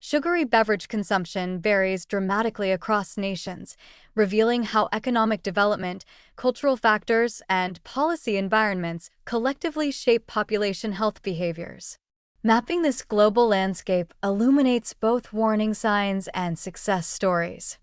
Sugary beverage consumption varies dramatically across nations, revealing how economic development, cultural factors, and policy environments collectively shape population health behaviors. Mapping this global landscape illuminates both warning signs and success stories.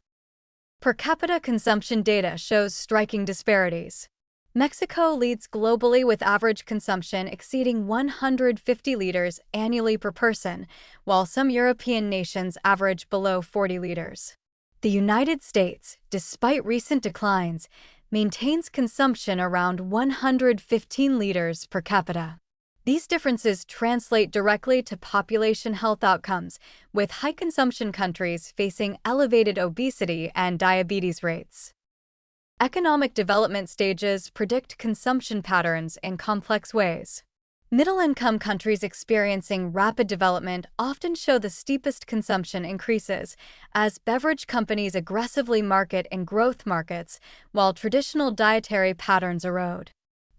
Per capita consumption data shows striking disparities. Mexico leads globally with average consumption exceeding 150 liters annually per person, while some European nations average below 40 liters. The United States, despite recent declines, maintains consumption around 115 liters per capita. These differences translate directly to population health outcomes, with high-consumption countries facing elevated obesity and diabetes rates. Economic development stages predict consumption patterns in complex ways. Middle-income countries experiencing rapid development often show the steepest consumption increases as beverage companies aggressively market in growth markets while traditional dietary patterns erode.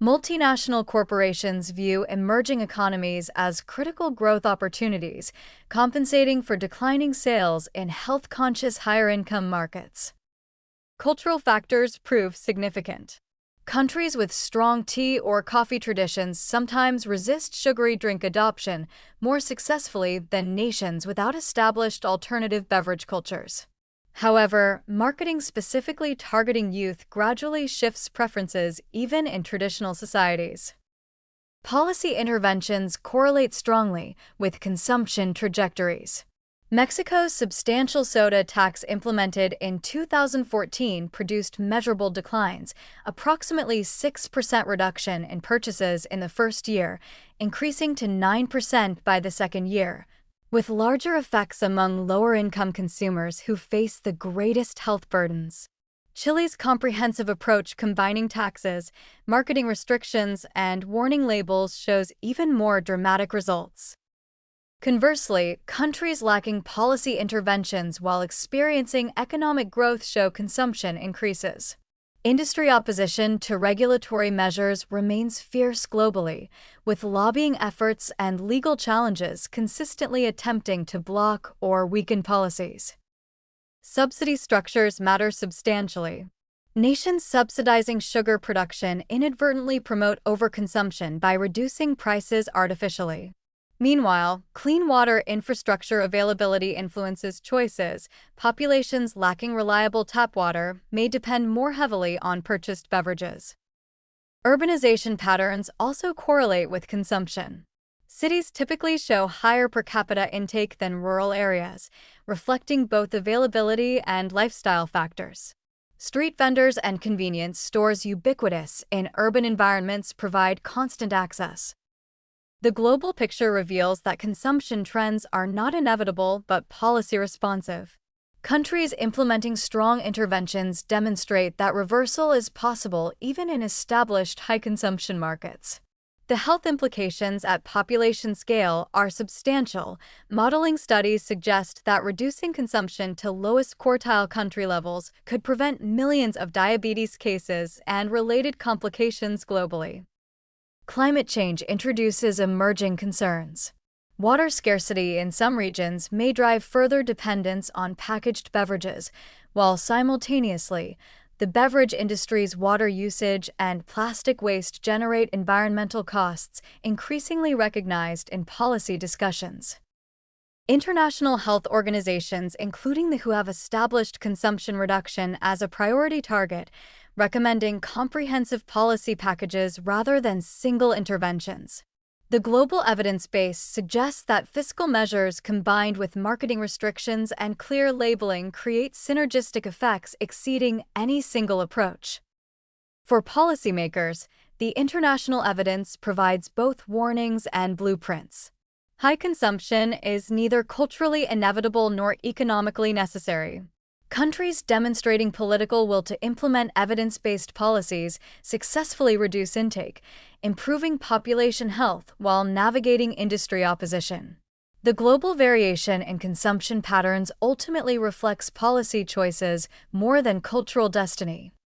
Multinational corporations view emerging economies as critical growth opportunities, compensating for declining sales in health-conscious higher-income markets. Cultural factors prove significant. Countries with strong tea or coffee traditions sometimes resist sugary drink adoption more successfully than nations without established alternative beverage cultures. However, marketing specifically targeting youth gradually shifts preferences even in traditional societies. Policy interventions correlate strongly with consumption trajectories. Mexico's substantial soda tax implemented in 2014 produced measurable declines, approximately 6% reduction in purchases in the first year, increasing to 9% by the second year, with larger effects among lower-income consumers who face the greatest health burdens. Chile's comprehensive approach combining taxes, marketing restrictions, and warning labels shows even more dramatic results. Conversely, countries lacking policy interventions while experiencing economic growth show consumption increases. Industry opposition to regulatory measures remains fierce globally, with lobbying efforts and legal challenges consistently attempting to block or weaken policies. Subsidy structures matter substantially. Nations subsidizing sugar production inadvertently promote overconsumption by reducing prices artificially. Meanwhile, clean water infrastructure availability influences choices. Populations lacking reliable tap water may depend more heavily on purchased beverages. Urbanization patterns also correlate with consumption. Cities typically show higher per capita intake than rural areas, reflecting both availability and lifestyle factors. Street vendors and convenience stores ubiquitous in urban environments provide constant access. The global picture reveals that consumption trends are not inevitable but policy responsive. Countries implementing strong interventions demonstrate that reversal is possible even in established high-consumption markets. The health implications at population scale are substantial. Modeling studies suggest that reducing consumption to lowest quartile country levels could prevent millions of diabetes cases and related complications globally. Climate change introduces emerging concerns. Water scarcity in some regions may drive further dependence on packaged beverages, while simultaneously, the beverage industry's water usage and plastic waste generate environmental costs increasingly recognized in policy discussions. International health organizations, including the WHO, have established consumption reduction as a priority target, recommending comprehensive policy packages rather than single interventions. The global evidence base suggests that fiscal measures combined with marketing restrictions and clear labeling create synergistic effects exceeding any single approach. For policymakers, the international evidence provides both warnings and blueprints. High consumption is neither culturally inevitable nor economically necessary. Countries demonstrating political will to implement evidence-based policies successfully reduce intake, improving population health while navigating industry opposition. The global variation in consumption patterns ultimately reflects policy choices more than cultural destiny.